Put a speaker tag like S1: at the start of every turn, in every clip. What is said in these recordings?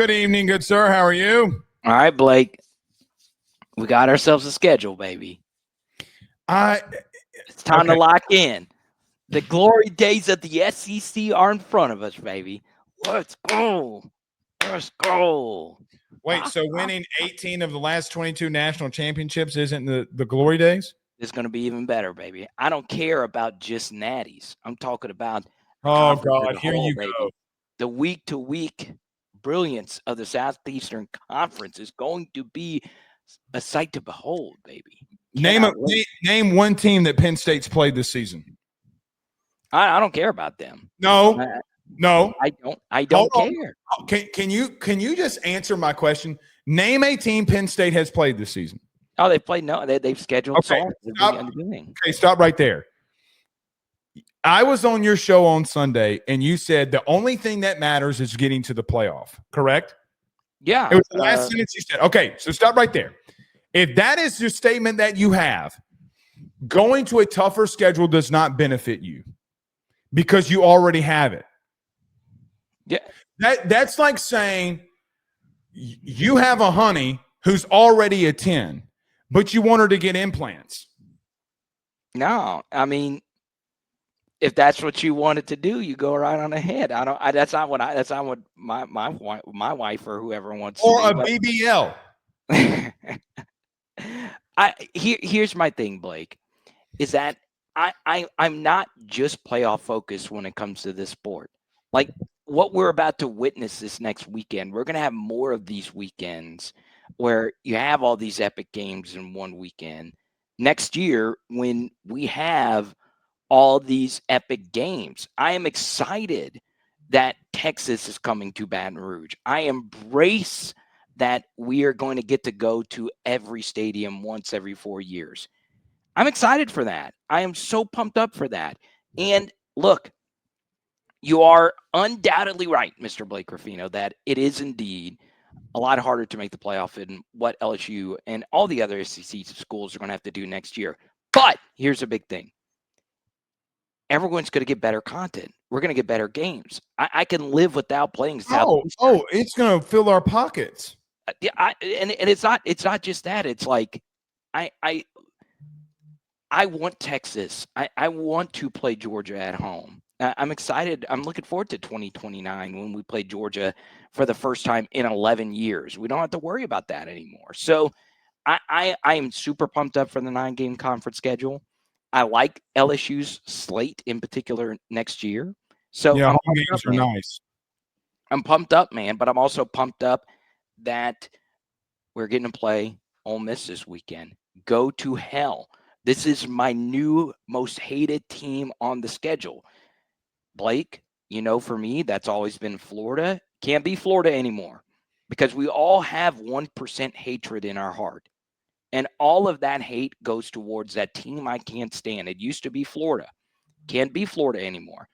S1: Good evening, good sir. How are you?
S2: All right, Blake. We got ourselves a schedule, baby. It's time to lock in. The glory days of the SEC are in front of us, baby. Let's go. Let's go.
S1: Wait, so winning 18 of the last 22 national championships isn't the glory days?
S2: It's going to be even better, baby. I don't care about just natties. I'm talking about
S1: oh, God, here you
S2: baby.
S1: go.
S2: The week-to-week brilliance of the Southeastern Conference is going to be a sight to behold, baby.
S1: Name one team that Penn State's played this season.
S2: I don't care about them.
S1: No,
S2: I don't care.
S1: Can you just answer my question? Name a team Penn State has played this season.
S2: Oh, they've played. No, they've scheduled.
S1: Okay, stop right there. I was on your show on Sunday, and you said the only thing that matters is getting to the playoff, correct?
S2: Yeah.
S1: It was the last sentence you said. Okay, so stop right there. If that is your statement that you have, going to a tougher schedule does not benefit you because you already have it.
S2: Yeah.
S1: That's like saying you have a honey who's already a 10, but you want her to get implants.
S2: No, I mean, if that's what you wanted to do, you go right on ahead. That's not what my wife or whoever wants
S1: or
S2: to do.
S1: Or a BBL.
S2: Here's my thing, Blake, is that I'm not just playoff focused when it comes to this sport. Like what we're about to witness this next weekend, we're going to have more of these weekends where you have all these epic games in one weekend. Next year, when we have all these epic games, I am excited that Texas is coming to Baton Rouge. I embrace that we are going to get to go to every stadium once every 4 years. I'm excited for that. I am so pumped up for that. And look, you are undoubtedly right, Mr. Blake Ruffino, that it is indeed a lot harder to make the playoff in what LSU and all the other SEC schools are going to have to do next year. But here's a big thing. Everyone's going to get better content. We're going to get better games. I can live without playing Southeastern.
S1: Oh, it's going to fill our pockets.
S2: Yeah, and it's not just that. It's like I want Texas. I want to play Georgia at home. I'm excited. I'm looking forward to 2029 when we play Georgia for the first time in 11 years. We don't have to worry about that anymore. So I am super pumped up for the 9-game conference schedule. I like LSU's slate in particular next year. So
S1: yeah, home games are nice.
S2: I'm pumped up, man, but I'm also pumped up that we're getting to play Ole Miss this weekend. Go to hell. This is my new most hated team on the schedule. Blake, for me, that's always been Florida. Can't be Florida anymore because we all have 1% hatred in our heart. And all of that hate goes towards that team I can't stand. It used to be Florida. Can't be Florida anymore.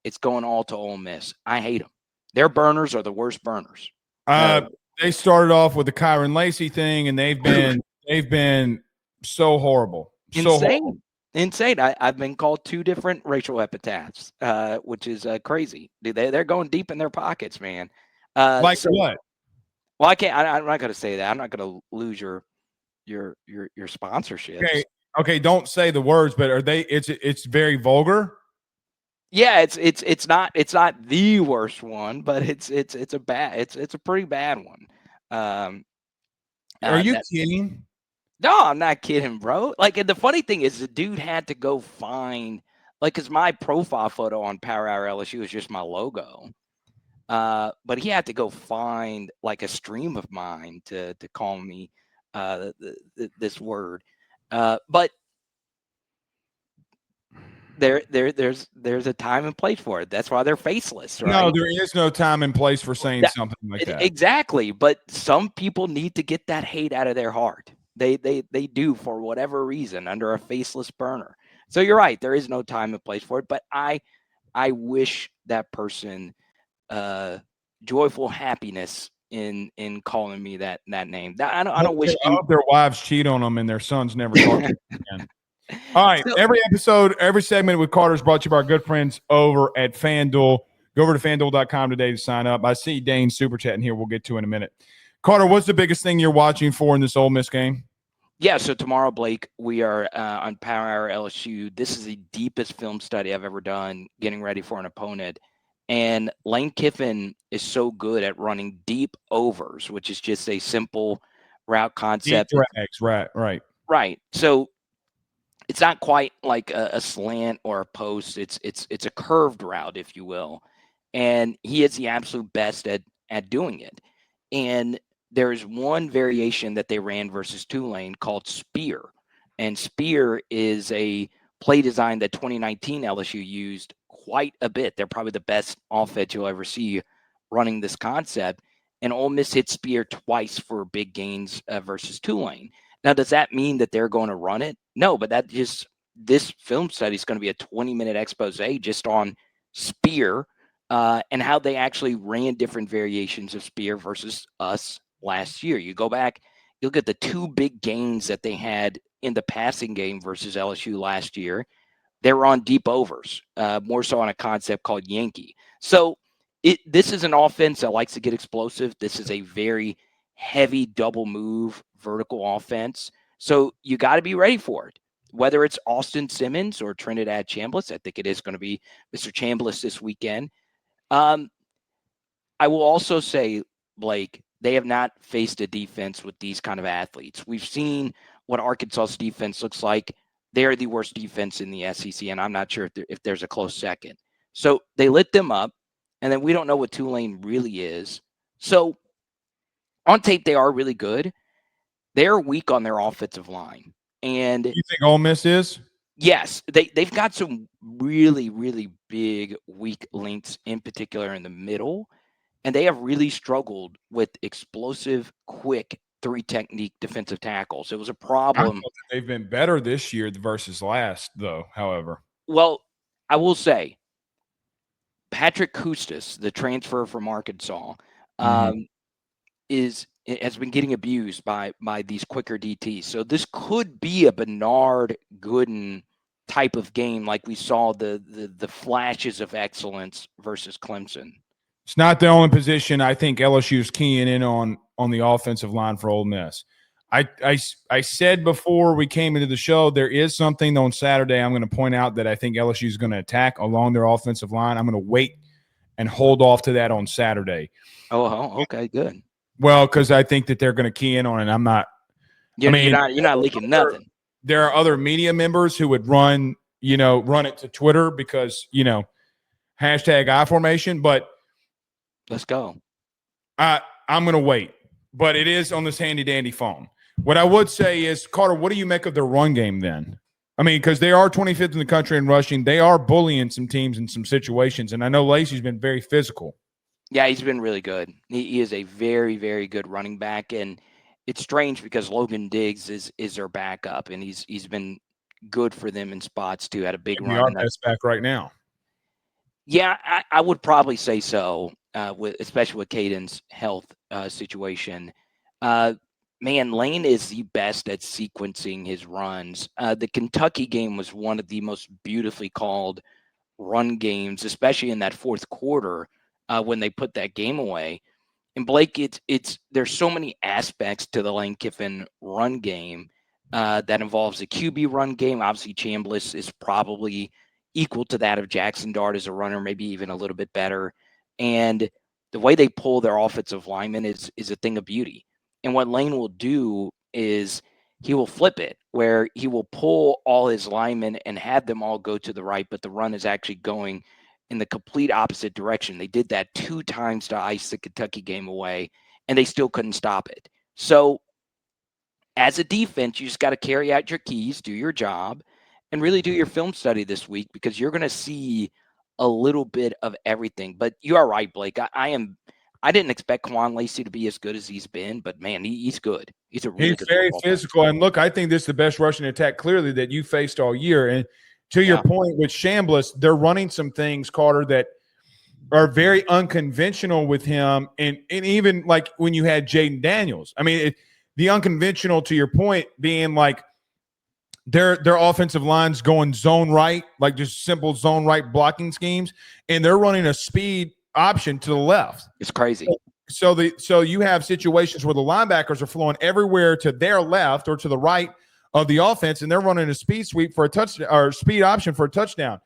S2: It's going all to Ole Miss. I hate them. Their burners are the worst burners.
S1: They started off with the Kyron Lacey thing, and they've been so horrible.
S2: Insane. I've been called 2 different racial epithets, which is crazy. They're going deep in their pockets, man.
S1: What?
S2: Well, I can't. I'm not going to say that. I'm not going to lose your sponsorship.
S1: Okay. Don't say the words, but are they? It's very vulgar.
S2: Yeah, it's not the worst one, but it's a pretty bad one.
S1: Are you kidding?
S2: No, I'm not kidding, bro. Like, and the funny thing is, the dude had to go find, like, because my profile photo on Power Hour LSU is just my logo. But he had to go find like a stream of mine to call me this word. But there's a time and place for it. That's why they're faceless, right?
S1: No, there is no time and place for saying something like that.
S2: Exactly. But some people need to get that hate out of their heart. They do for whatever reason under a faceless burner. So you're right. There is no time and place for it. But I wish that person joyful happiness in calling me that name. I don't wish.
S1: I hope their wives cheat on them and their sons never talk to them again. All right. Every episode, every segment with Carter is brought to you by our good friends over at FanDuel. Go over to FanDuel.com today to sign up. I see Dane super chatting here. We'll get to in a minute. Carter, what's the biggest thing you're watching for in this Ole Miss game?
S2: Yeah, so tomorrow, Blake, we are on Power Hour LSU. This is the deepest film study I've ever done getting ready for an opponent. And Lane Kiffin is so good at running deep overs, which is just a simple route concept.
S1: Deep drags, right.
S2: Right. So it's not quite like a slant or a post. It's a curved route, if you will. And he is the absolute best at doing it. And there is one variation that they ran versus Tulane called Spear. And Spear is a play design that 2019 LSU used quite a bit. They're probably the best offense you'll ever see running this concept. And Ole Miss hit Spear twice for big gains versus Tulane. Now, does that mean that they're going to run it? No, but this film study is going to be a 20-minute expose just on Spear and how they actually ran different variations of Spear versus us last year. You go back, you look at the two big gains that they had in the passing game versus LSU last year. They were on deep overs, more so on a concept called Yankee. So this is an offense that likes to get explosive. This is a very heavy double move vertical offense. So you got to be ready for it. Whether it's Austin Simmons or Trinidad Chambliss, I think it is going to be Mr. Chambliss this weekend. I will also say, Blake, they have not faced a defense with these kind of athletes. We've seen what Arkansas's defense looks like. They're the worst defense in the SEC, and I'm not sure if there's a close second. So they lit them up, and then we don't know what Tulane really is. So on tape, they are really good. They're weak on their offensive line. And
S1: you think Ole Miss is?
S2: Yes, they've got some really, really big weak links, in particular in the middle. And they have really struggled with explosive, quick, three-technique defensive tackles. It was a problem.
S1: They've been better this year versus last, though, however.
S2: Well, I will say, Patrick Custis, the transfer from Arkansas, has been getting abused by these quicker DTs. So this could be a Bernard Gooden type of game like we saw the flashes of excellence versus Clemson.
S1: It's not the only position I think LSU's keying in on the offensive line for Ole Miss. I said before we came into the show, there is something on Saturday I'm going to point out that I think LSU is going to attack along their offensive line. I'm going to wait and hold off to that on Saturday.
S2: Oh, okay, good.
S1: Well, because I think that they're going to key in on it. I'm not.
S2: You're not leaking nothing.
S1: There are other media members who would run it to Twitter because hashtag I formation, but.
S2: Let's go.
S1: I'm going to wait, but it is on this handy-dandy phone. What I would say is, Carter, what do you make of their run game then? I mean, because they are 25th in the country in rushing. They are bullying some teams in some situations, and I know Lacey's been very physical.
S2: Yeah, he's been really good. He is a very, very good running back, and it's strange because Logan Diggs is their backup, and he's been good for them in spots too. Had a big run.
S1: Our best back right now.
S2: Yeah, I would probably say so. Especially with Caden's health situation. Man, Lane is the best at sequencing his runs. The Kentucky game was one of the most beautifully called run games, especially in that fourth quarter when they put that game away. And Blake, there's so many aspects to the Lane Kiffin run game that involves a QB run game. Obviously, Chambliss is probably equal to that of Jackson Dart as a runner, maybe even a little bit better. And the way they pull their offensive linemen is a thing of beauty. And what Lane will do is he will flip it, where he will pull all his linemen and have them all go to the right, but the run is actually going in the complete opposite direction. They did that 2 times to ice the Kentucky game away, and they still couldn't stop it. So as a defense, you just got to carry out your keys, do your job, and really do your film study this week because you're going to see a little bit of everything. But you are right, Blake. I didn't expect Quan Lacey to be as good as he's been, but man, he's good. He's very
S1: physical. Player. And look, I think this is the best rushing attack clearly that you faced all year. And to your point with Chambliss, they're running some things, Carter, that are very unconventional with him. And even like when you had Jaden Daniels, I mean, the unconventional, to your point, being like their offensive line's going zone right, like just simple zone right blocking schemes, and they're running a speed option to the left.
S2: It's crazy.
S1: So you have situations where the linebackers are flowing everywhere to their left or to the right of the offense, and they're running a speed sweep for a touchdown or speed option for a touchdown.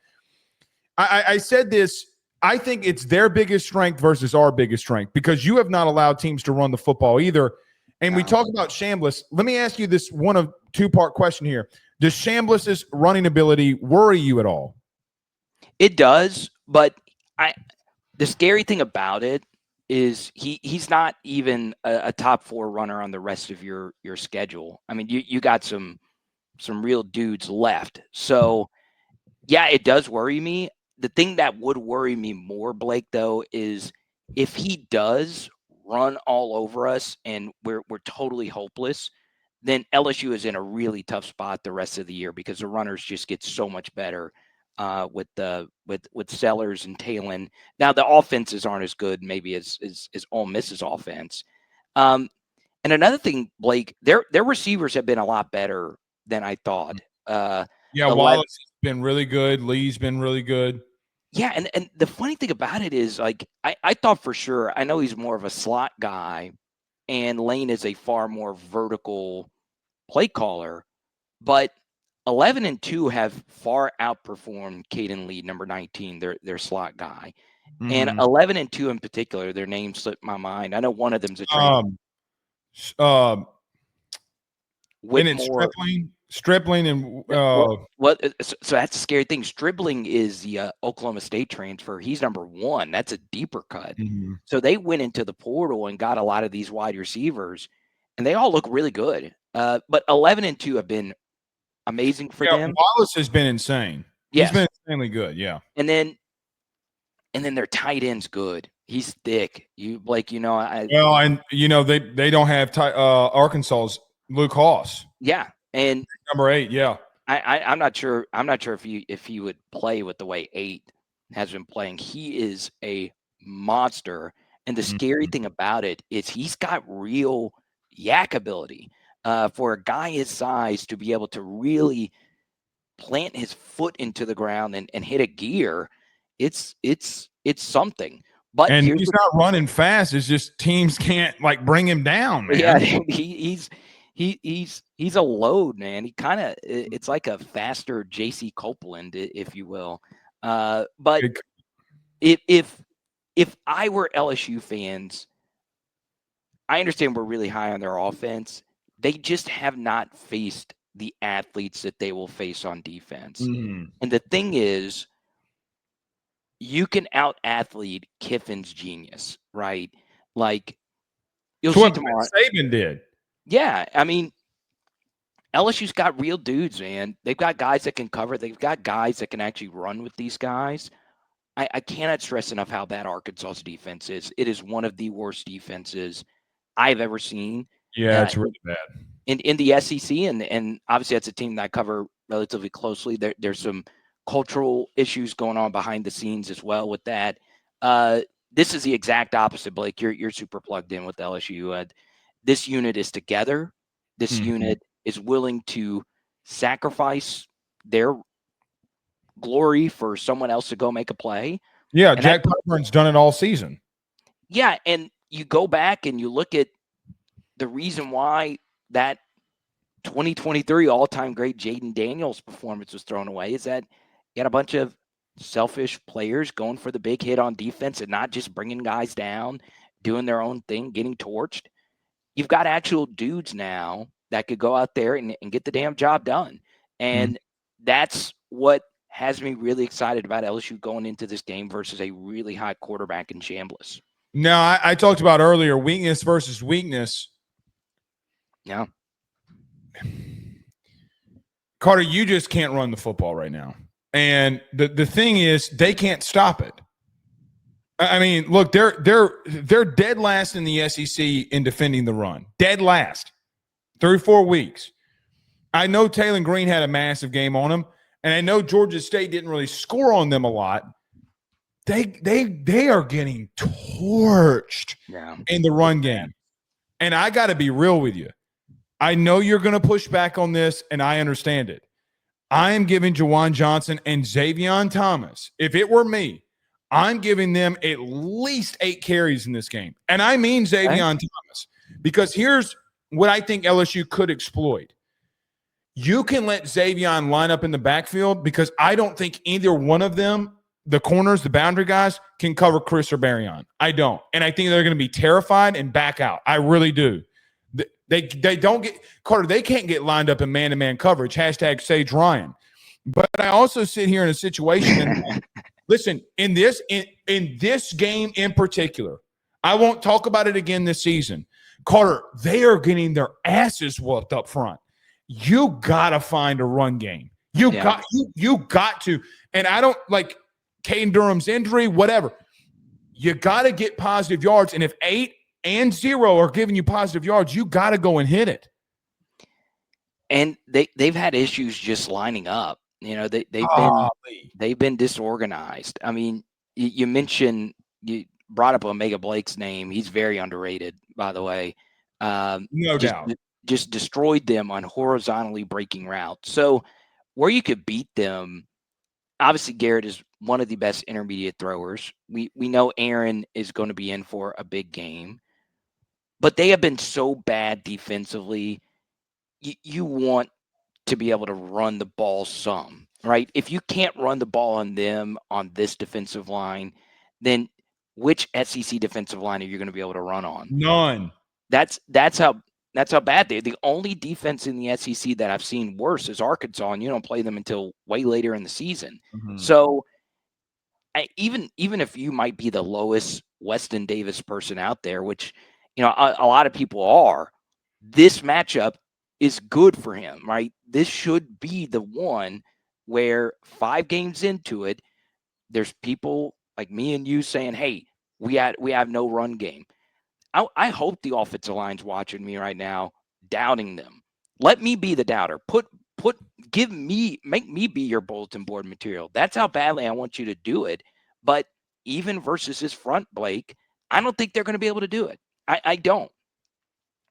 S1: I said this. I think it's their biggest strength versus our biggest strength because you have not allowed teams to run the football either. And we talk about Chambliss. Let me ask you this one of two-part question here. Does Chambliss's running ability worry you at all?
S2: It does, but the scary thing about it is he's not even a top 4 runner on the rest of your schedule. I mean, you got some real dudes left. So, yeah, it does worry me. The thing that would worry me more, Blake, though, is if he does run all over us and we're totally hopeless, then LSU is in a really tough spot the rest of the year because the runners just get so much better with Sellers and Talon. Now the offenses aren't as good maybe as Ole Miss's offense. And another thing, Blake, their receivers have been a lot better than I thought.
S1: Wallace has been really good. Lee's been really good.
S2: Yeah, and the funny thing about it is, like, I thought for sure, I know he's more of a slot guy, and Lane is a far more vertical play caller, but 11 and 2 have far outperformed Caden Lee, number 19, their slot guy. Mm-hmm. And 11 and 2 in particular, their name slipped my mind. I know one of them's a trainer.
S1: Stripling and
S2: so that's a scary thing. Stribling is the Oklahoma State transfer. He's number 1. That's a deeper cut. Mm-hmm. So they went into the portal and got a lot of these wide receivers, and they all look really good. But 11 and 2 have been amazing for them.
S1: Wallace has been insane. Yes. He's been insanely good. Yeah.
S2: And then their tight end's good. He's thick. Blake, they
S1: don't have Arkansas's Luke Haas.
S2: Yeah. And
S1: number 8, yeah.
S2: I'm not sure. I'm not sure if he would play with the way 8 has been playing. He is a monster, and the scary thing about it is he's got real yak ability. For a guy his size to be able to really plant his foot into the ground and hit a gear, it's something. But
S1: and he's not running fast. It's just teams can't bring him down, man.
S2: Yeah, he's a load, man. He kind of it's like a faster J.C. Copeland, if you will. But if I were LSU fans, I understand we're really high on their offense. They just have not faced the athletes that they will face on defense. Mm-hmm. And the thing is, you can out-athlete Kiffin's genius, right? Like, you'll see tomorrow.
S1: Saban did.
S2: Yeah, I mean, LSU's got real dudes, man. They've got guys that can cover. They've got guys that can actually run with these guys. I cannot stress enough how bad Arkansas's defense is. It is one of the worst defenses I've ever seen.
S1: Yeah, it's really bad.
S2: In the SEC, and obviously that's a team that I cover relatively closely. There's some cultural issues going on behind the scenes as well with that. This is the exact opposite, Blake. You're super plugged in with LSU. This unit is together. This unit is willing to sacrifice their glory for someone else to go make a play.
S1: Yeah, and Jack Coburn's done it all season.
S2: Yeah, and you go back and you look at the reason why that 2023 all-time great Jaden Daniels performance was thrown away is that you had a bunch of selfish players going for the big hit on defense and not just bringing guys down, doing their own thing, getting torched. You've got actual dudes now that could go out there and get the damn job done. And that's what has me really excited about LSU going into this game versus a really high quarterback in Chambliss.
S1: Now, I talked about earlier, weakness versus weakness.
S2: Yeah.
S1: Carter, you just can't run the football right now. And the thing is, they can't stop it. I mean, look, they're dead last in the SEC in defending the run. Dead last. 3-4 weeks. I know Taylor Green had a massive game on them, and I know Georgia State didn't really score on them a lot. They are getting torched in the run game. And I got to be real with you. I know you're going to push back on this, and I understand it. I am giving Jawan Johnson and Xavion Thomas. If it were me, I'm giving them at least 8 carries in this game. And I mean Xavion Thomas, because here's what I think LSU could exploit. You can let Xavion line up in the backfield because I don't think either one of them, the corners, the boundary guys, can cover Chris or Barryon. I don't. And I think they're going to be terrified and back out. I really do. They don't get – Carter, they can't get lined up in man-to-man coverage, hashtag Sage Ryan. But I also sit here in a situation and listen, in this game in particular, I won't talk about it again this season. Carter, they are getting their asses whooped up front. You gotta find a run game. You got to. And I don't like Caden Durham's injury, whatever. You gotta get positive yards. And if 8 and 0 are giving you positive yards, you gotta go and hit it.
S2: And they've had issues just lining up. You know, they've been disorganized. I mean, you mentioned, you brought up Omega Blake's name. He's very underrated, by the way.
S1: No doubt.
S2: Just destroyed them on horizontally breaking routes. So where you could beat them, obviously Garrett is one of the best intermediate throwers. We know Aaron is going to be in for a big game, but they have been so bad defensively. You want to be able to run the ball some, right? If you can't run the ball on them on this defensive line, then which SEC defensive line are you going to be able to run on?
S1: None.
S2: That's how bad they're. The only defense in the SEC that I've seen worse is Arkansas, and you don't play them until way later in the season. Mm-hmm. So even if you might be the lowest Weston Davis person out there, which a lot of people are, this matchup is good for him, right? This should be the one where 5 games into it, there's people like me and you saying, hey, we have no run game. I hope the offensive line's watching me right now, doubting them. Let me be the doubter. Make me be your bulletin board material. That's how badly I want you to do it. But even versus his front, Blake, I don't think they're going to be able to do it. I don't.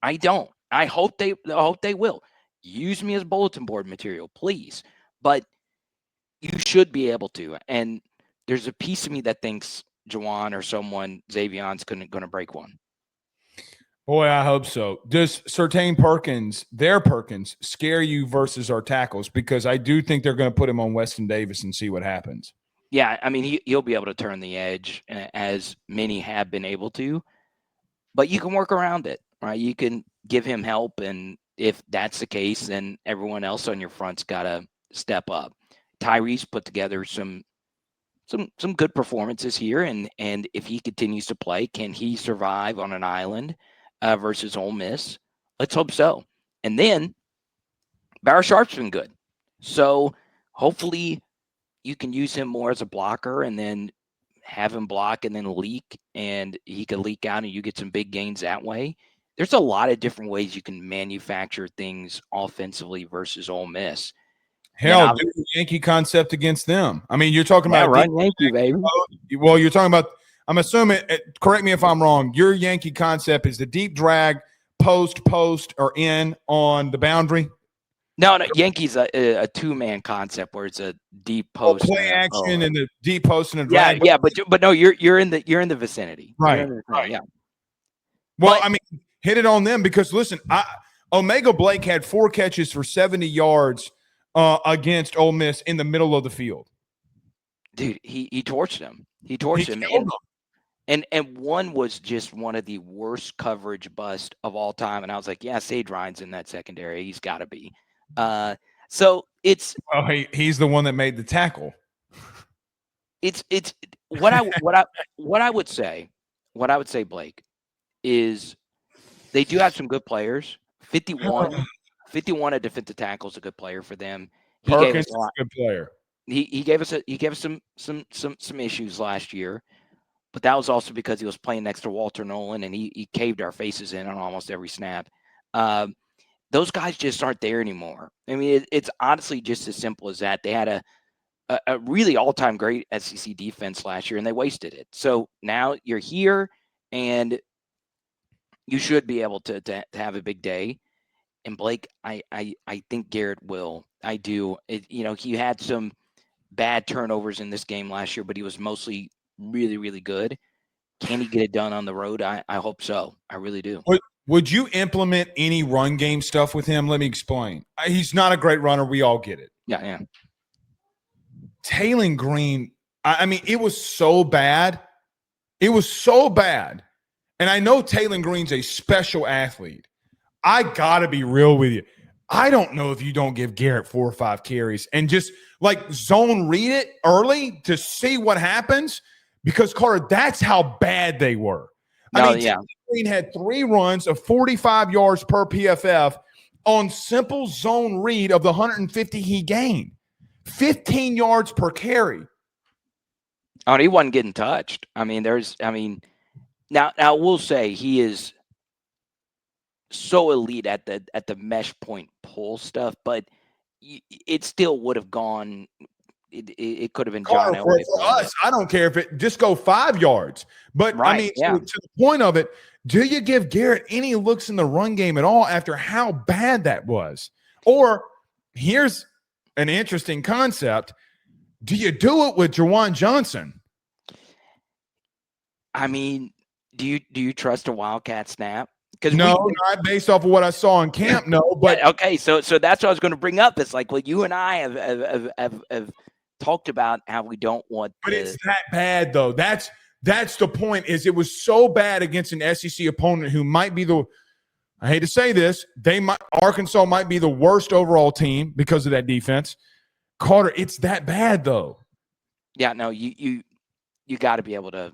S2: I hope they will. Use me as bulletin board material, please. But you should be able to. And there's a piece of me that thinks Jawan or someone, Xavion's going to break one.
S1: Boy, I hope so. Does Sertain Perkins, their Perkins, scare you versus our tackles? Because I do think they're going to put him on Weston Davis and see what happens.
S2: Yeah, I mean, he'll be able to turn the edge, as many have been able to. But you can work around it, right? You can give him help, and if that's the case, then everyone else on your front's got to step up. Tyrese put together some good performances here, and if he continues to play, can he survive on an island versus Ole Miss? Let's hope so. And then Barrett Sharp's been good, so hopefully you can use him more as a blocker, and then have him block and then leak, and he can leak out, and you get some big gains that way. There's a lot of different ways you can manufacture things offensively versus Ole Miss.
S1: Hell, do the Yankee concept against them. I mean, you're talking about
S2: run Yankee, baby.
S1: Well, you're talking about. I'm assuming. Correct me if I'm wrong. Your Yankee concept is the deep drag, post, or in on the boundary.
S2: No, Yankees a 2-man concept where it's a deep post,
S1: play action, and the deep post and a drag.
S2: Yeah, but no, you're in the vicinity,
S1: right?
S2: Right. Yeah.
S1: Well, I mean, hit it on them because listen, Omega Blake had 4 catches for 70 yards. Against Ole Miss in the middle of the field.
S2: Dude, he torched him. He torched him. And one was just one of the worst coverage busts of all time. And I was like, yeah, Sage Ryan's in that secondary. He's got to be. So it's –
S1: oh, he's the one that made the tackle.
S2: It's what I would say, Blake, is they do have some good players. 51 at defensive tackle is a good player for them.
S1: Perkins is a good player.
S2: He gave us some issues last year, but that was also because he was playing next to Walter Nolan, and he caved our faces in on almost every snap. Those guys just aren't there anymore. I mean, it's honestly just as simple as that. They had a really all-time great SEC defense last year, and they wasted it. So now you're here, and you should be able to have a big day. And Blake, I think Garrett will. I do. He had some bad turnovers in this game last year, but he was mostly really, really good. Can he get it done on the road? I hope so. I really do.
S1: Would you implement any run game stuff with him? Let me explain. He's not a great runner. We all get it.
S2: Yeah.
S1: Taylon Green, I mean, it was so bad. It was so bad. And I know Taylon Green's a special athlete. I got to be real with you. I don't know if you don't give Garrett 4 or 5 carries and just like zone read it early to see what happens, because Carter, that's how bad they were. Taylon Green had 3 runs of 45 yards per PFF on simple zone read of the 150 he gained. 15 yards per carry.
S2: Oh, and he wasn't getting touched. Now we'll say he is so elite at the mesh point pull stuff, but it still would have gone. It could have been John Elway.
S1: For us, I don't care if it just go 5 yards. But to the point of it, do you give Garrett any looks in the run game at all after how bad that was? Or here's an interesting concept. Do you do it with Jawan Johnson?
S2: I mean, do you trust a Wildcat snap?
S1: No, not based off of what I saw in camp. No, but
S2: okay. So that's what I was going to bring up. It's like, well, you and I have talked about how we don't want.
S1: But it's that bad though. That's the point. Is it was so bad against an SEC opponent who might be I hate to say this, Arkansas might be the worst overall team because of that defense. Carter, it's that bad though.
S2: Yeah, no, you got to be able to.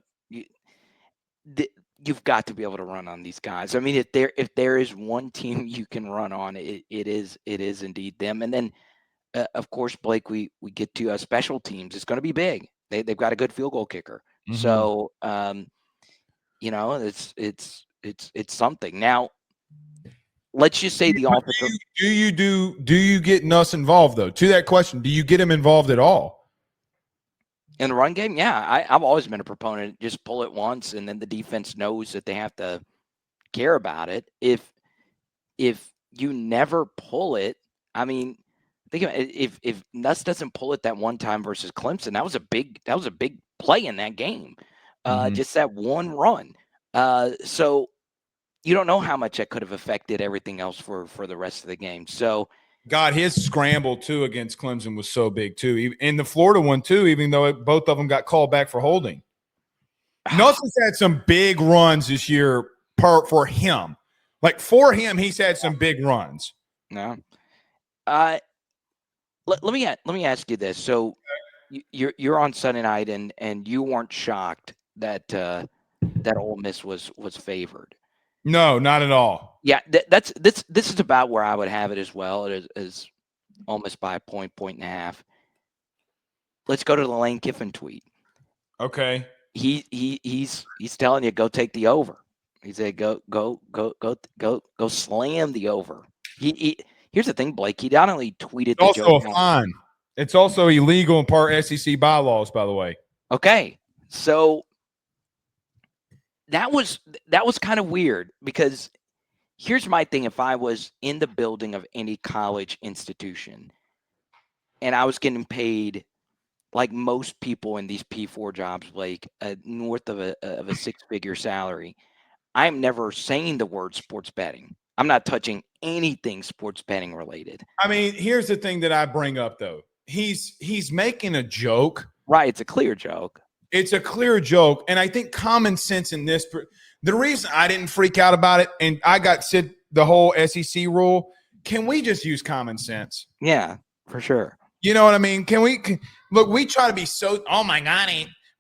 S2: You've got to be able to run on these guys. I mean, if there is one team you can run on, it is indeed them. And then, of course, Blake, we get to special teams. It's going to be big. They've got a good field goal kicker. Mm-hmm. So, it's something. Now, let's just say the offensive.
S1: Do you get Nuss involved though? To that question, do you get him involved at all?
S2: In the run game, yeah, I've always been a proponent. Just pull it once, and then the defense knows that they have to care about it. If you never pull it, I mean, think about it, if Nuss doesn't pull it that one time versus Clemson, that was a big play in that game. Just that one run. So you don't know how much that could have affected everything else for the rest of the game. So.
S1: God, his scramble, too, against Clemson was so big, too. And the Florida one, too, even though both of them got called back for holding. Nelson's had some big runs this year for him. Like, for him, he's had some big runs.
S2: No. Let me ask you this. So you're on Sunday night, and you weren't shocked that Ole Miss was favored.
S1: No, not at all.
S2: Yeah, this is about where I would have it as well. It is almost by a point and a half. Let's go to the Lane Kiffin tweet.
S1: Okay.
S2: He's telling you go take the over. He said go slam the over. Here's the thing, Blake. He not only tweeted
S1: it's also a fine. It's also illegal in part SEC bylaws, by the way.
S2: Okay, so. That was kind of weird, because here's my thing. If I was in the building of any college institution and I was getting paid like most people in these P4 jobs, like north of a 6-figure salary, I'm never saying the word sports betting. I'm not touching anything sports betting related.
S1: I mean, here's the thing that I bring up, though. He's making a joke.
S2: Right. It's a clear joke.
S1: It's a clear joke, and I think common sense in this – the reason I didn't freak out about it and I got said the whole SEC rule, can we just use common sense?
S2: Yeah, for sure.
S1: You know what I mean? Look, we try to be so – oh, my God.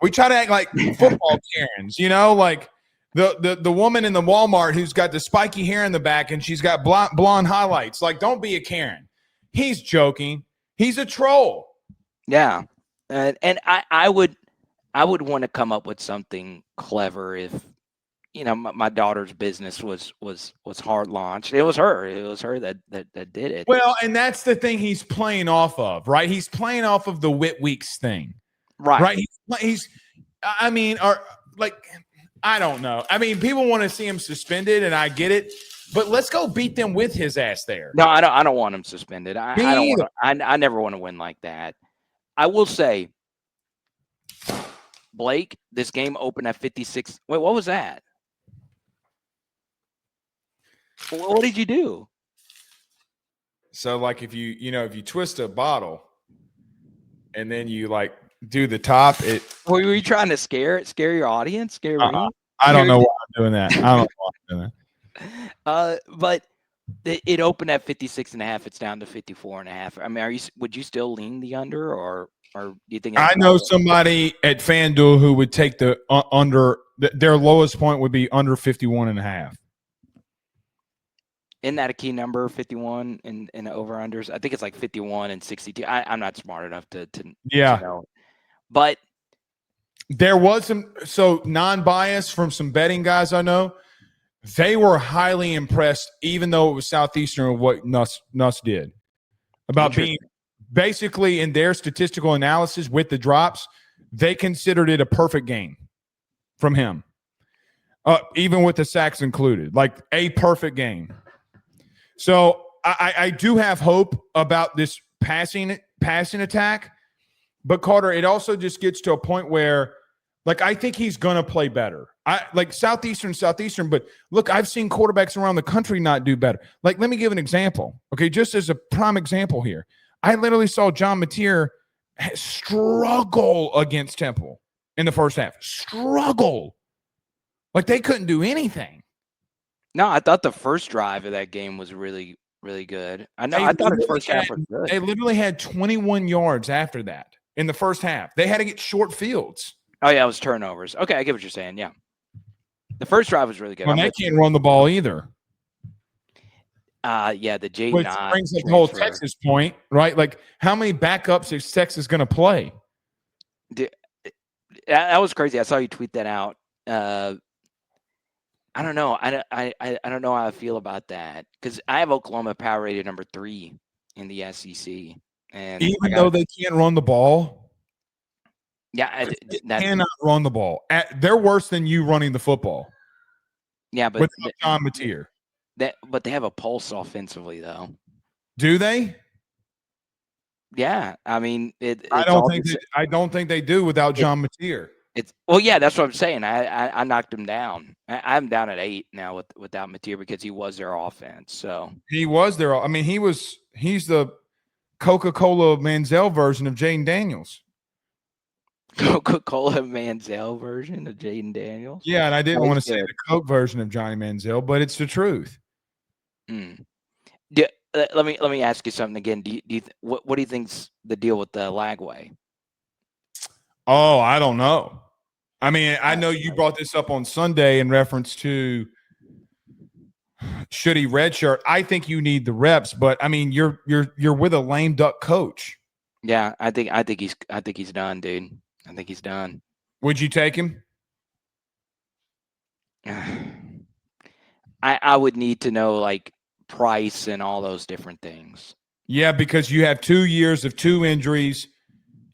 S1: We try to act like football Karens, like the woman in the Walmart who's got the spiky hair in the back and she's got blonde highlights. Like, don't be a Karen. He's joking. He's a troll.
S2: Yeah, and I would want to come up with something clever if, my daughter's business was hard launched. It was her that did it.
S1: Well, and that's the thing he's playing off of, right? He's playing off of the Whit Weeks thing, right? I don't know. I mean, people want to see him suspended, and I get it. But let's go beat them with his ass there.
S2: No, I don't want him suspended. I don't want. I never want to win like that. I will say, Blake, this game opened at 56. Wait, what was that? What did you do?
S1: So, like, if you twist a bottle and then you like do the top,
S2: Were you trying to scare your audience? Scare me?
S1: I don't know why I'm doing that. I don't know why I'm doing
S2: that. But it opened at 56.5. It's down to 54.5. I mean, would you still lean the under, or do you think?
S1: I know somebody at FanDuel who would take the under. Their lowest point would be under 51.5.
S2: Isn't that a key number, 51 in over-unders? I think it's like 51 and 62. I'm not smart enough to know. But
S1: there was some non-bias from some betting guys I know. They were highly impressed, even though it was Southeastern, with what Nuss did. About being basically in their statistical analysis with the drops, they considered it a perfect game from him. Even with the sacks included. Like a perfect game. So I do have hope about this passing attack, but Carter, it also just gets to a point where, like, I think he's gonna play better. I like Southeastern, but look, I've seen quarterbacks around the country not do better. Like, let me give an example. Okay, just as a prime example here, I literally saw John Mateer struggle against Temple in the first half. Struggle, like they couldn't do anything.
S2: No, I thought the first drive of that game was really, really good. I thought the first half was good.
S1: They literally had 21 yards after that in the first half. They had to get short fields.
S2: Oh, yeah, it was turnovers. Okay, I get what you're saying, yeah. The first drive was really good.
S1: Well, they can't run the ball either.
S2: Yeah, the Jaden
S1: Which brings up the whole Texas point, right? Like, how many backups is Texas going to play?
S2: That was crazy. I saw you tweet that out. I don't know. I don't know how I feel about that, because I have Oklahoma power rated number 3 in the SEC, and
S1: even though they can't run the ball,
S2: they
S1: cannot run the ball. They're worse than you running the football.
S2: Yeah, but
S1: with John Mateer,
S2: but they have a pulse offensively, though.
S1: Do they?
S2: Yeah, I mean,
S1: I don't think they do without John Mateer.
S2: Yeah, that's what I'm saying. I knocked him down. I'm down at 8 now without Mateer, because he was their offense. So
S1: he was their. I mean, he's the Coca-Cola Manziel version of Jaden Daniels.
S2: Coca-Cola Manziel version of Jaden Daniels.
S1: Yeah, and I didn't want to say the Coke version of Johnny Manziel, but it's the truth.
S2: Let me ask you something again. What do you think's the deal with the Lagway?
S1: Oh, I don't know. I mean, I know you brought this up on Sunday in reference to should he redshirt. I think you need the reps, but I mean, you're with a lame duck coach.
S2: Yeah, I think he's done, dude. I think he's done.
S1: Would you take him?
S2: I would need to know, like, price and all those different things.
S1: Yeah, because you have 2 years of 2 injuries.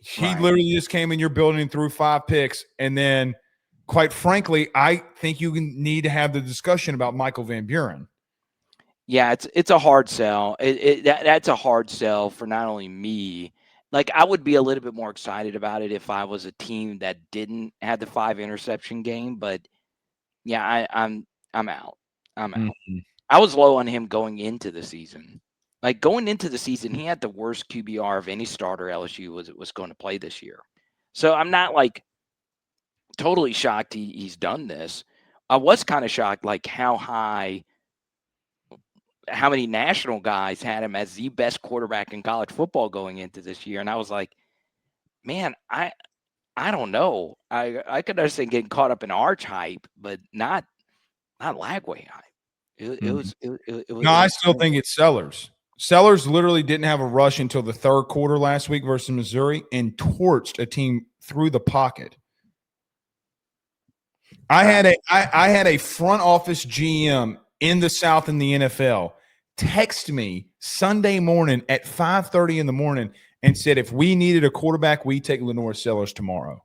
S1: He literally just came in your building and threw 5 picks. And then, quite frankly, I think you need to have the discussion about Michael Van Buren.
S2: Yeah, it's a hard sell. That's a hard sell for not only me. Like, I would be a little bit more excited about it if I was a team that didn't have the 5 interception game. But yeah, I'm out. I'm out. Mm-hmm. I was low on him going into the season. Like, going into the season, he had the worst QBR of any starter LSU was going to play this year. So I'm not, like, totally shocked he's done this. I was kind of shocked, like, how many national guys had him as the best quarterback in college football going into this year. And I was like, man, I don't know. I could understand getting caught up in Arch hype, but not Lagway hype. It was.
S1: No, I still think it's Sellers. Sellers literally didn't have a rush until the 3rd quarter last week versus Missouri and torched a team through the pocket. I had a front office GM in the South in the NFL text me Sunday morning at 5:30 in the morning and said, if we needed a quarterback, we take Lenore Sellers tomorrow.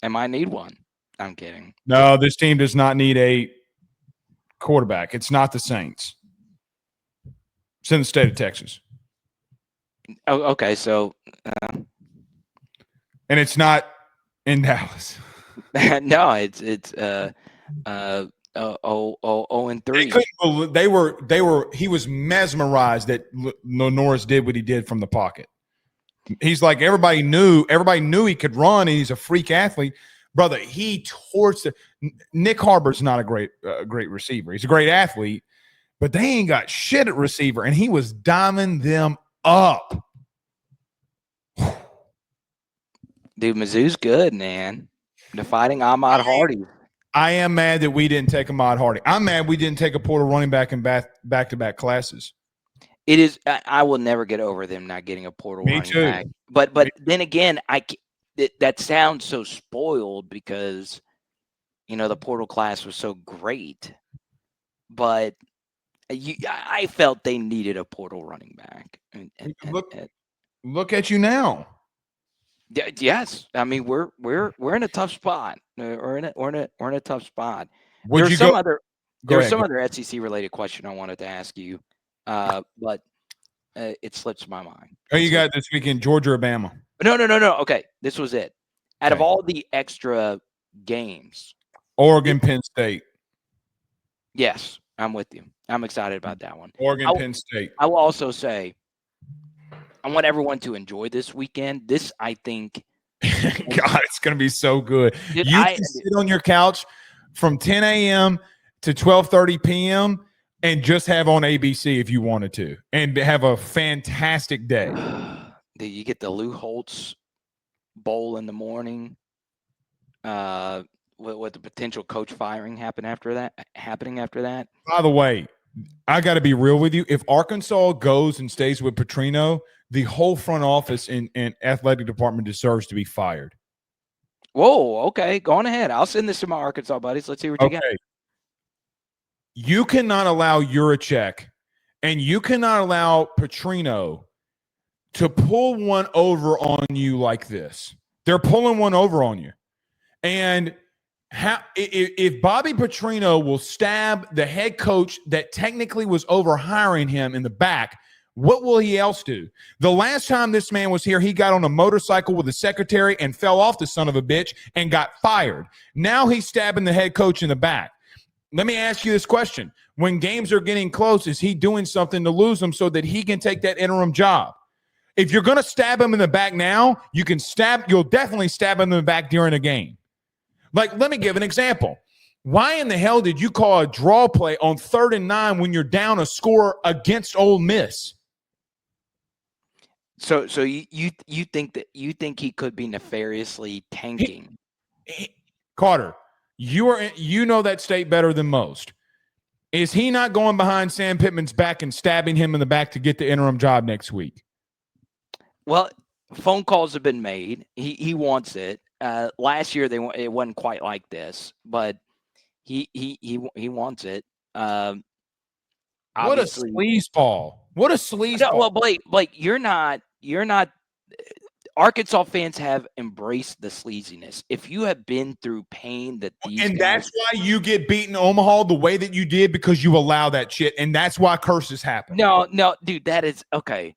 S2: And might need one. I'm kidding.
S1: No, this team does not need a quarterback. It's not the Saints. It's in the state of Texas.
S2: Oh, okay. So,
S1: and it's not in Dallas.
S2: no, it's 0-3.
S1: They were. He was mesmerized that Norris did what he did from the pocket. He's like, everybody knew he could run, and he's a freak athlete. Brother, he torched Nick Harbor's not a great receiver. He's a great athlete, but they ain't got shit at receiver, and he was diming them up.
S2: Dude, Mizzou's good, man. They're fighting Ahmad Hardy.
S1: I am mad that we didn't take Ahmad Hardy. I'm mad we didn't take a portal running back in back-to-back classes.
S2: It is. I will never get over them not getting a portal running back. But then again, that sounds so spoiled because the portal class was so great. But I felt they needed a portal running back.
S1: Look at you now.
S2: Yes, I mean we're in a tough spot. We're in a tough spot.
S1: There's
S2: some other SEC related question I wanted to ask you, but it slips my mind.
S1: Oh, you got this weekend, Georgia or Bama?
S2: No. Okay, this was it. Out of all the extra games,
S1: Oregon, Penn State.
S2: Yes, I'm with you. I'm excited about that one.
S1: Oregon, Penn State.
S2: I will also say, I want everyone to enjoy this weekend. This, I think,
S1: God, it's going to be so good. You can sit on your couch from 10 a.m. to 12:30 p.m. and just have on ABC if you wanted to, and have a fantastic day.
S2: You get the Lou Holtz Bowl in the morning, with the potential coach firing happening after that.
S1: By the way, I got to be real with you. If Arkansas goes and stays with Petrino, the whole front office and athletic department deserves to be fired.
S2: Whoa, okay. Go on ahead. I'll send this to my Arkansas buddies. Let's see what you got.
S1: You cannot allow Juracek and you cannot allow Petrino to pull one over on you like this. They're pulling one over on you. And if Bobby Petrino will stab the head coach that technically was over hiring him in the back, what will he else do? The last time this man was here, he got on a motorcycle with a secretary and fell off the son of a bitch and got fired. Now he's stabbing the head coach in the back. Let me ask you this question. When games are getting close, is he doing something to lose them so that he can take that interim job? If you're going to stab him in the back now, you'll definitely stab him in the back during a game. Like, let me give an example. Why in the hell did you call a draw play on 3rd and 9 when you're down a score against Ole Miss?
S2: So you think he could be nefariously tanking?
S1: Carter, you know that state better than most. Is he not going behind Sam Pittman's back and stabbing him in the back to get the interim job next week?
S2: Well, phone calls have been made. He wants it. Last year it wasn't quite like this, but he wants it.
S1: What a sleazeball! What a sleazeball!
S2: No, well, Blake, you're not. Arkansas fans have embraced the sleaziness. If you have been through pain that
S1: that's why you get beaten Omaha the way that you did, because you allow that shit, and that's why curses happen.
S2: No, dude, that is okay.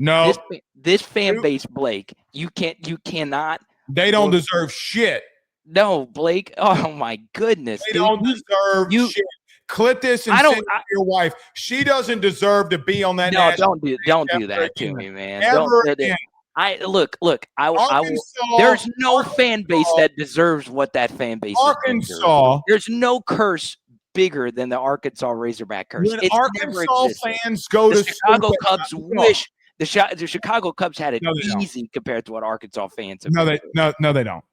S1: No,
S2: this fan base, Blake, you cannot.
S1: They don't deserve shit.
S2: No, Blake. Oh my goodness,
S1: they don't deserve shit. Clip this and send it to your wife. She doesn't deserve to be on that.
S2: No, don't do that to me, man. Look. I will. There's no fan base that deserves what that fan base.
S1: Arkansas.
S2: There's no curse bigger than the Arkansas Razorback curse.
S1: When Arkansas fans go to
S2: Chicago Cubs, wish the Chicago Cubs had it easy compared to what Arkansas fans have.
S1: No, they don't.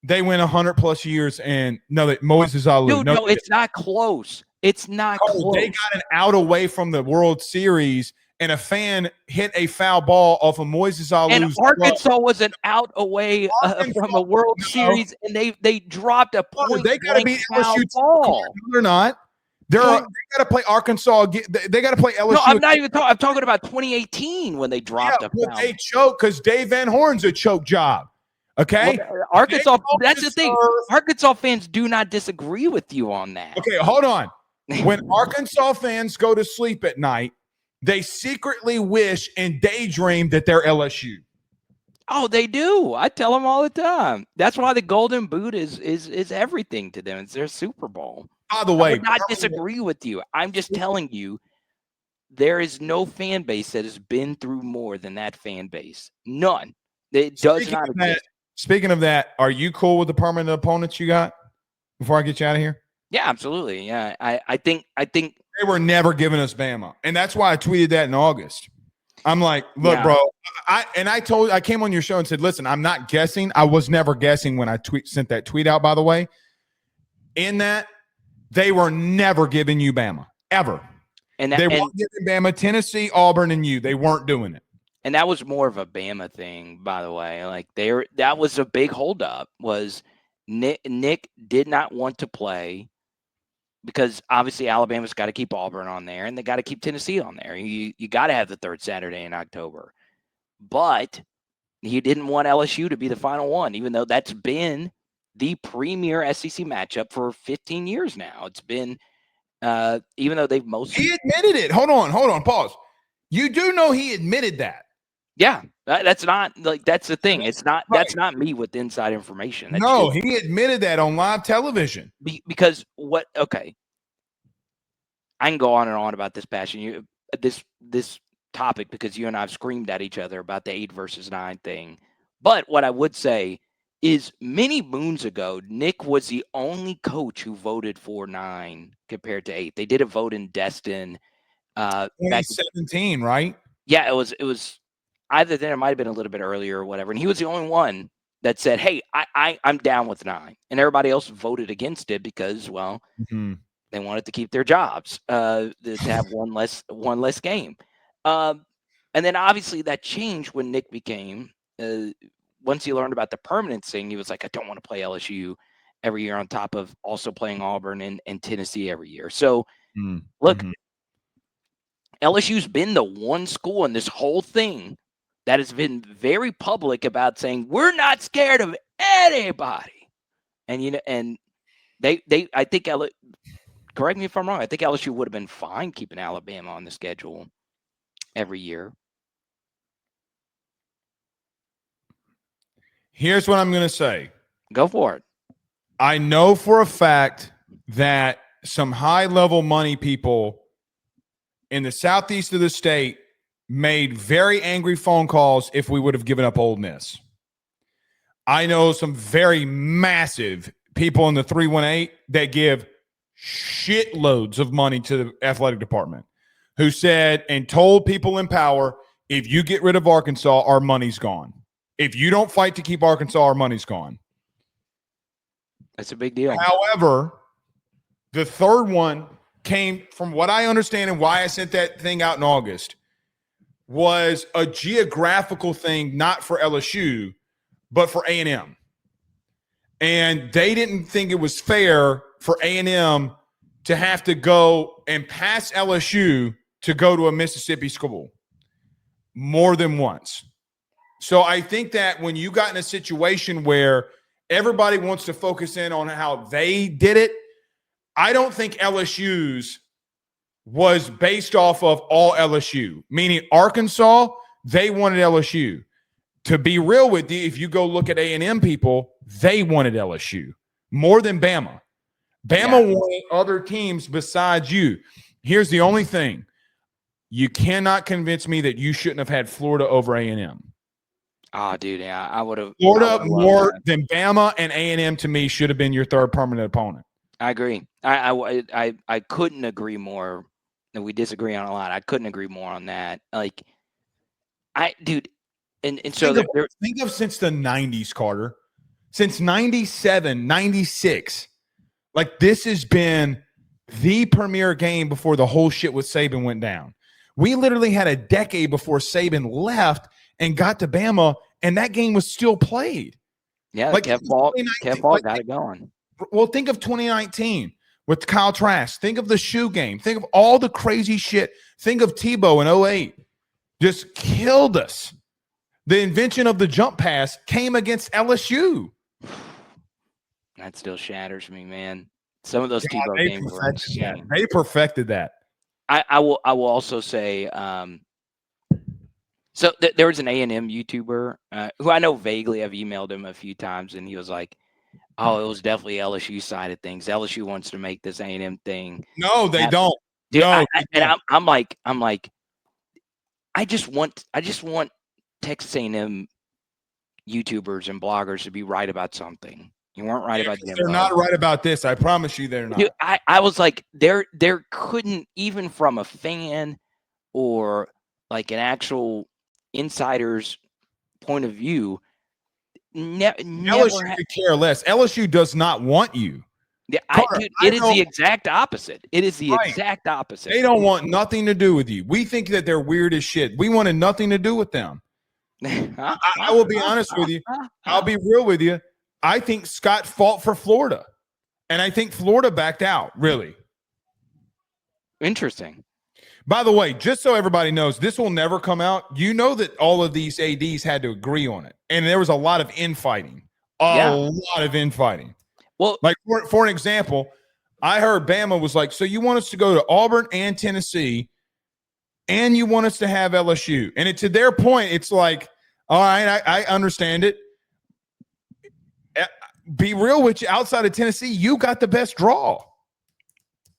S1: They win 100+ years, and Moses Alou.
S2: Dude, no, it's not close. It's not close.
S1: They got an out away from the World Series, and a fan hit a foul ball off of Moises Alou's
S2: and Arkansas was an out away from a World Series, and they dropped a point.
S1: They got to beat LSU ball. They're not. They got to play Arkansas. They got to play LSU.
S2: No, I'm not even talking. I'm talking about 2018 when they dropped a foul.
S1: They choked because Dave Van Horn's a choke job. Okay,
S2: Arkansas. That's the thing. Arkansas fans do not disagree with you on that.
S1: Okay, hold on. When Arkansas fans go to sleep at night, they secretly wish and daydream that they're LSU.
S2: Oh, they do. I tell them all the time. That's why the Golden Boot is everything to them. It's their Super Bowl.
S1: By the
S2: I
S1: way,
S2: would not disagree with you. I'm just telling you, there is no fan base that has been through more than that fan base. None. It does not exist.
S1: Speaking of that, are you cool with the permanent opponents you got before I get you out of here?
S2: Yeah, absolutely. Yeah, I think
S1: they were never giving us Bama, and that's why I tweeted that in August. I'm like, look, bro. I came on your show and said, listen, I'm not guessing. I was never guessing when I sent that tweet out. By the way, in that they were never giving you Bama ever, and they weren't giving Bama, Tennessee, Auburn, and you. They weren't doing it.
S2: And that was more of a Bama thing, by the way. Like that was a big holdup. Was Nick did not want to play because obviously Alabama's got to keep Auburn on there and they got to keep Tennessee on there. You got to have the third Saturday in October. But he didn't want LSU to be the final one, even though that's been the premier SEC matchup for 15 years now. It's been, even though they've mostly.
S1: He admitted it. Hold on, pause. You do know he admitted that.
S2: Yeah, that's not like that's the thing. It's not that's not me with inside information. That's
S1: he admitted that on live television.
S2: Because what? Okay, I can go on and on about this passion. This topic because you and I have screamed at each other about the 8 versus 9 thing. But what I would say is, many moons ago, Nick was the only coach who voted for 9 compared to 8. They did a vote in Destin.
S1: 2017, right?
S2: Yeah, it was. Either then, it might have been a little bit earlier or whatever. And he was the only one that said, hey, I'm down with 9. And everybody else voted against it because, well, they wanted to keep their jobs, to have one less game. And then obviously that changed when Nick became, once he learned about the permanent thing, he was like, I don't want to play LSU every year on top of also playing Auburn and Tennessee every year. So, look, LSU's been the one school in this whole thing that has been very public about saying we're not scared of anybody, and and they I think correct me if I'm wrong. I think LSU would have been fine keeping Alabama on the schedule every year.
S1: Here's what I'm going to say.
S2: Go for it.
S1: I know for a fact that some high-level money people in the southeast of the state made very angry phone calls if we would have given up Ole Miss. I know some very massive people in the 318 that give shitloads of money to the athletic department who said and told people in power, if you get rid of Arkansas, our money's gone. If you don't fight to keep Arkansas, our money's gone.
S2: That's a big deal.
S1: However, the third one came from what I understand and why I sent that thing out in August was a geographical thing, not for LSU, but for A&M. And they didn't think it was fair for A&M to have to go and pass LSU to go to a Mississippi school more than once. So I think that when you got in a situation where everybody wants to focus in on how they did it, I don't think LSU's was based off of all LSU, meaning Arkansas, they wanted LSU. To be real with you, if you go look at A&M people, they wanted LSU more than Bama. Bama wanted other teams besides you. Here's the only thing. You cannot convince me that you shouldn't have had Florida over A&M.
S2: Oh, dude, yeah, I would have.
S1: Florida more than Bama and A&M to me should have been your third permanent opponent.
S2: I agree. I couldn't agree more. And we disagree on a lot. I couldn't agree more on that. Like, dude, and so
S1: think of since the 90s, Carter, since 97, 96, like this has been the premier game before the whole shit with Saban went down. We literally had a decade before Saban left and got to Bama, and that game was still played.
S2: Yeah, like Kev Ball got it going.
S1: Well, think of 2019 with Kyle Trask. Think of the shoe game. Think of all the crazy shit. Think of Tebow in 2008. Just killed us. The invention of the jump pass came against LSU.
S2: That still shatters me, man. Some of those Tebow games were insane.
S1: They perfected that.
S2: I will also say so there was an A&M YouTuber who I know vaguely. I've emailed him a few times, and he was like, "Oh, it was definitely LSU side of things. LSU wants to make this A&M thing."
S1: No, they don't.
S2: Dude,
S1: No,
S2: I'm like, I just want Texas A&M YouTubers and bloggers to be right about something. You weren't right about Jimbo.
S1: They're not right about this. I promise you, they're not.
S2: Dude, I was like, there couldn't, even from a fan or like an actual insider's point of view, never.
S1: LSU could care less. LSU does not want you.
S2: Yeah, it is the exact opposite. It is the exact opposite.
S1: They don't want nothing to do with you. We think that they're weird as shit. We wanted nothing to do with them. I will be honest with you. I'll be real with you. I think Scott fought for Florida, and I think Florida backed out, really.
S2: Interesting.
S1: By the way, just so everybody knows, this will never come out. You know that all of these ADs had to agree on it, and there was a lot of infighting. A lot of infighting.
S2: Well,
S1: like for an example, I heard Bama was like, so you want us to go to Auburn and Tennessee, and you want us to have LSU. And to their point, it's like, all right, I understand it. Be real with you. Outside of Tennessee, you got the best draw.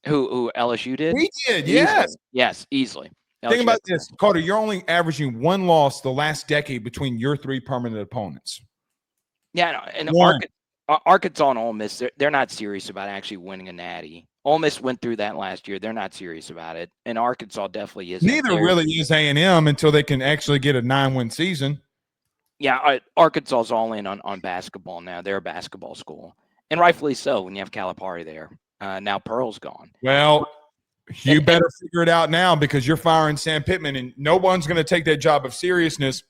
S2: Who LSU did?
S1: We did, yes.
S2: Yes, easily.
S1: Think about this, Carter. You're only averaging one loss the last decade between your three permanent opponents.
S2: Yeah, and Arkansas and Ole Miss, they're not serious about actually winning a natty. Ole Miss went through that last year. They're not serious about it. And Arkansas definitely is.
S1: Neither really is A&M until they can actually get a 9-win season.
S2: Yeah, Arkansas's all in on basketball now. They're a basketball school. And rightfully so when you have Calipari there. Now Pearl's gone.
S1: Well, you better figure it out now because you're firing Sam Pittman, and no one's going to take that job of seriousness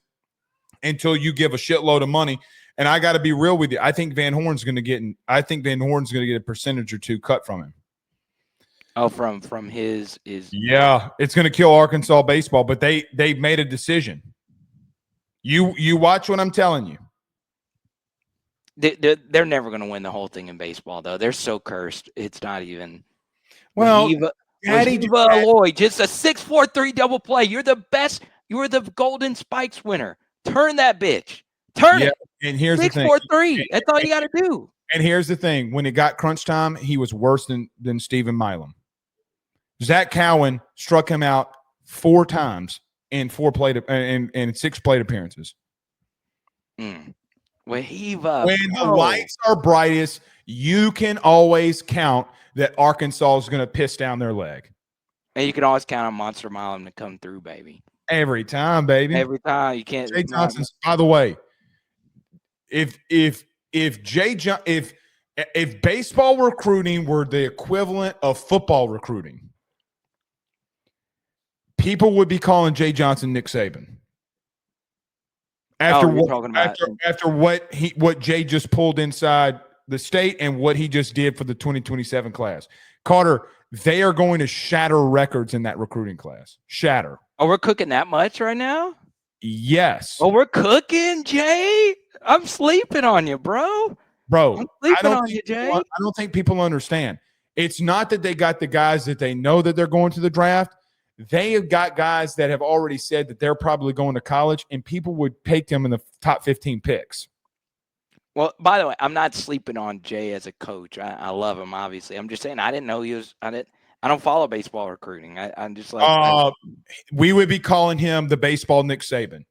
S1: until you give a shitload of money. And I got to be real with you. I think Van Horn's going to get a percentage or two cut from him.
S2: Oh, from his
S1: yeah, it's going to kill Arkansas baseball, but they made a decision. You watch what I'm telling you.
S2: They're never going to win the whole thing in baseball, though. They're so cursed. It's not even.
S1: Well,
S2: Lloyd, just a 6-4-3 double play. You're the best. You were the Golden Spikes winner. Turn that bitch. Turn it.
S1: And here's
S2: 6-4-3. That's all you got to do.
S1: And here's the thing: when it got crunch time, he was worse than Stephen Milam. Zach Cowan struck him out 4 times in 6 plate appearances.
S2: When
S1: the lights are brightest, you can always count that Arkansas is going to piss down their leg.
S2: And you can always count on Monster Milam to come through, baby.
S1: Every time, baby.
S2: Every time. You can't.
S1: Jay Johnson. By the way, if baseball recruiting were the equivalent of football recruiting, people would be calling Jay Johnson Nick Saban. After what Jay just pulled inside the state and what he just did for the 2027 class. Carter, they are going to shatter records in that recruiting class. Shatter.
S2: Oh, we're cooking that much right now?
S1: Yes.
S2: Oh, we're cooking, Jay? I'm sleeping on you, bro.
S1: Bro,
S2: I
S1: don't think people understand. It's not that they got the guys that they know that they're going to the draft. They have got guys that have already said that they're probably going to college, and people would take them in the top 15 picks.
S2: Well, by the way, I'm not sleeping on Jay as a coach. I love him, obviously. I'm just saying I didn't know he was – I don't follow baseball recruiting. I'm just like
S1: we would be calling him the baseball Nick Saban.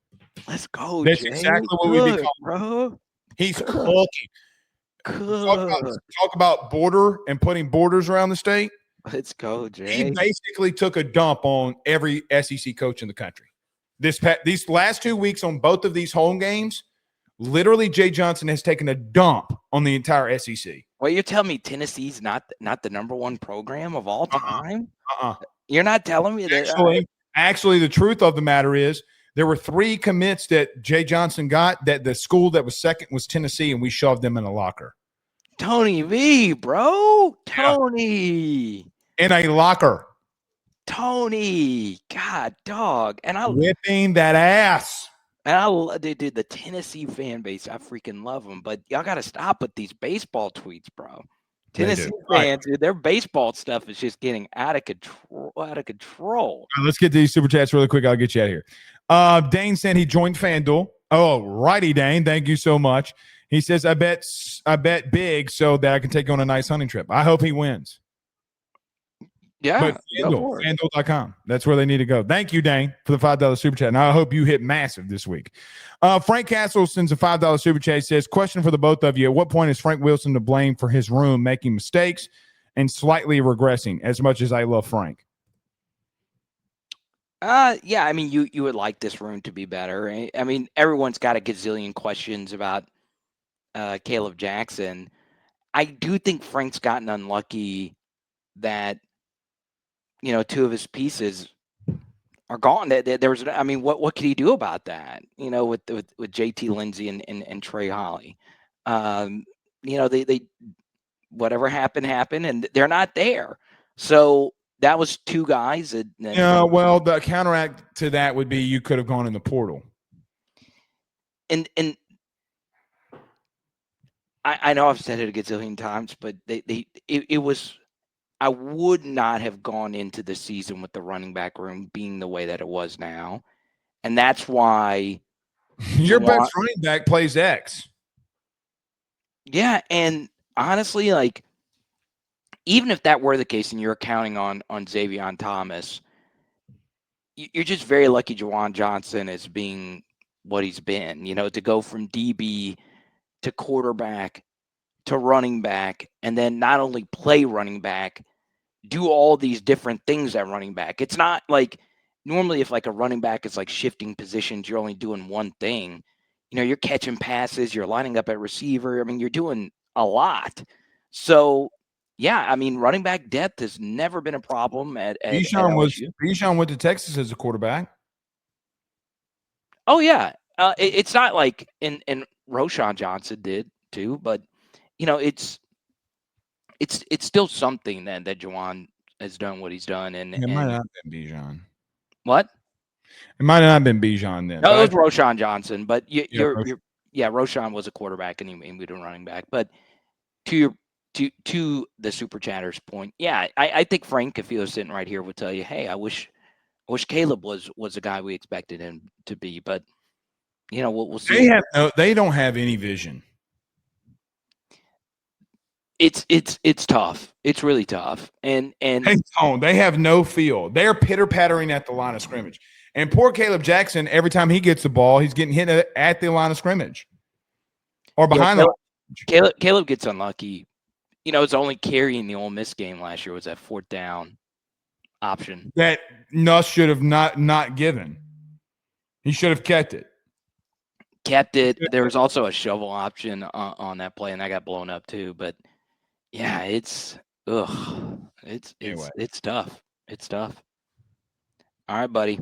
S2: Let's go,
S1: That's
S2: Jay.
S1: exactly what we'd be calling
S2: bro.
S1: He's cooking. Talk about border and putting borders around the state.
S2: Let's go, Jay.
S1: He basically took a dump on every SEC coach in the country. These last 2 weeks on both of these home games, literally Jay Johnson has taken a dump on the entire SEC.
S2: Well, you're telling me Tennessee's not the number one program of all time? You're not telling me that?
S1: Actually, the truth of the matter is there were 3 commits that Jay Johnson got that the school that was second was Tennessee, and we shoved them in a locker.
S2: Tony V, bro. Tony.
S1: In a locker.
S2: Tony. God, dog. And
S1: whipping that ass.
S2: And dude, the Tennessee fan base, I freaking love them. But y'all got to stop with these baseball tweets, bro. Tennessee fans, dude, their baseball stuff is just getting out of control.
S1: All right, let's get to these super chats really quick. I'll get you out of here. Dane said he joined FanDuel. Oh, righty, Dane. Thank you so much. He says, I bet big so that I can take you on a nice hunting trip. I hope he wins.
S2: Yeah,
S1: but FanDuel.com. That's where they need to go. Thank you, Dane, for the $5 super chat. And I hope you hit massive this week. Frank Castle sends a $5 super chat. He says, question for the both of you. At what point is Frank Wilson to blame for his room making mistakes and slightly regressing, as much as I love Frank?
S2: Yeah, I mean, you would like this room to be better. I mean, everyone's got a gazillion questions about Caleb Jackson. I do think Frank's gotten unlucky that, you know, two of his pieces are gone. There was, I mean, what could he do about that? You know, with JT Lindsay and Trey Holly, you know, they whatever happened, and they're not there. So that was two guys.
S1: Yeah, well, the counteract to that would be you could have gone in the portal.
S2: And I know I've said it a gazillion times, but it was. I would not have gone into the season with the running back room being the way that it was now. And that's why
S1: your best running back plays X.
S2: Yeah, and honestly, like, even if that were the case and you're counting on Xavier Thomas, you're just very lucky Juwan Johnson is being what he's been, you know, to go from DB to quarterback to running back, and then not only play running back, do all these different things at running back. It's not like normally if like a running back is like shifting positions, you're only doing one thing. You know, you're catching passes, you're lining up at receiver. I mean, you're doing a lot. So, yeah, I mean, running back depth has never been a problem at LSU.
S1: Bijan went to Texas as a quarterback.
S2: Oh, yeah. It's not like and Roschon Johnson did too, but, you know, it's still something that Juwan has done what he's done. And
S1: it might not have been Bijan.
S2: What?
S1: It might not have been Bijan then.
S2: No, it was Roschon Johnson, but Roschon was a quarterback and he moved to running back. But to the super chatter's point, yeah, I think Frank, if he was sitting right here, would tell you, hey, I wish Caleb was the guy we expected him to be. But you know, we'll see.
S1: They don't have any vision.
S2: It's tough. It's really tough. And
S1: they have no feel. They're pitter-pattering at the line of scrimmage. And poor Caleb Jackson, every time he gets the ball, he's getting hit at the line of scrimmage or behind the line of
S2: scrimmage. Caleb gets unlucky. You know, his only carry in the Ole Miss game last year was that 4th down option
S1: that Nuss should have not given. He should have kept it.
S2: There was also a shovel option on that play, and that got blown up too. But yeah, it's tough. It's tough. All right, buddy.